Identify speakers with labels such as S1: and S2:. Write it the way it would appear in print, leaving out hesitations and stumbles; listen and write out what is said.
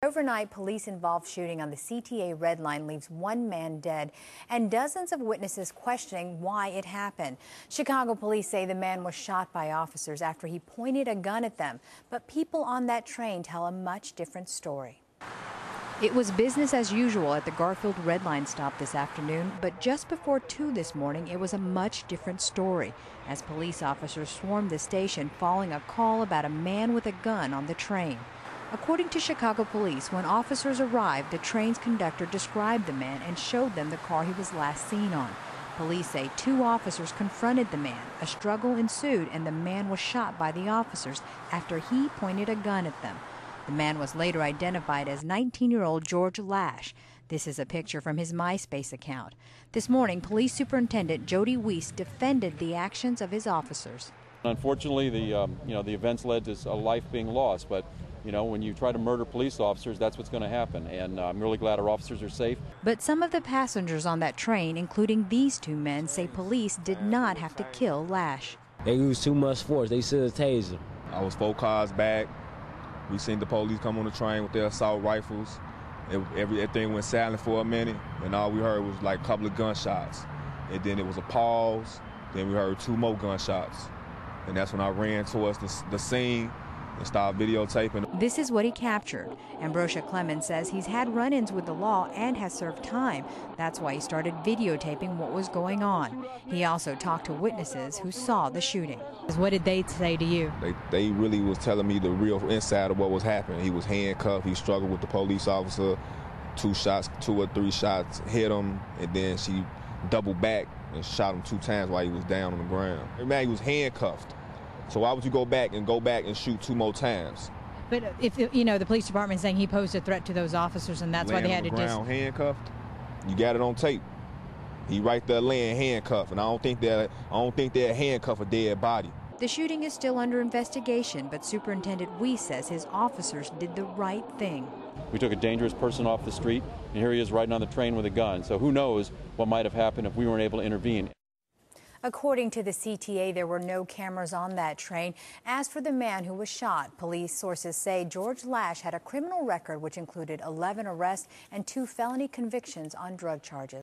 S1: Overnight, police-involved shooting on the CTA Red Line leaves one man dead and dozens of witnesses questioning why it happened. Chicago police say the man was shot by officers after he pointed a gun at them. But people on that train tell a much different story. It was business as usual at the Garfield Red Line stop this afternoon, but just before 2 this morning, it was a much different story as police officers swarmed the station following a call about a man with a gun on the train. According to Chicago police, when officers arrived, the train's conductor described the man and showed them the car he was last seen on. Police say 2 officers confronted the man. A struggle ensued and the man was shot by the officers after he pointed a gun at them. The man was later identified as 19-year-old George Lash. This is a picture from his MySpace account. This morning, Police Superintendent Jody Weiss defended the actions of his officers.
S2: Unfortunately, the events led to a life being lost, but when you try to murder police officers, that's what's going to happen, and I'm really glad our officers are safe.
S1: But some of the passengers on that train, including these 2 men, say police did not have to kill Lash.
S3: They used too much force. They should have tased him.
S4: I was 4 cars back. We seen the police come on the train with their assault rifles. Everything went silent for a minute, and all we heard was like a couple of gunshots. And then it was a pause. Then we heard 2 more gunshots. And that's when I ran towards the scene and started videotaping.
S1: This is what he captured. Ambrosia Clemens says he's had run-ins with the law and has served time. That's why he started videotaping what was going on. He also talked to witnesses who saw the shooting. What did they say to you?
S4: They really was telling me the real inside of what was happening. He was handcuffed. He struggled with the police officer. 2 or 3 shots hit him, and then she doubled back and shot him 2 times while he was down on the ground. Man, he was handcuffed. So why would you go back and shoot 2 more times?
S1: But if the police department saying he posed a threat to those officers, and that's why they had to
S4: just handcuffed. You got it on tape. He right there laying handcuffed, and I don't think they'll handcuff a dead body.
S1: The shooting is still under investigation, but Superintendent Weiss says his officers did the right thing.
S2: We took a dangerous person off the street, and here he is riding on the train with a gun. So who knows what might have happened if we weren't able to intervene. According to the CTA, there were no cameras on that train. As for the man who was shot, police sources say George Lash had a criminal record which included 11 arrests and 2 felony convictions on drug charges.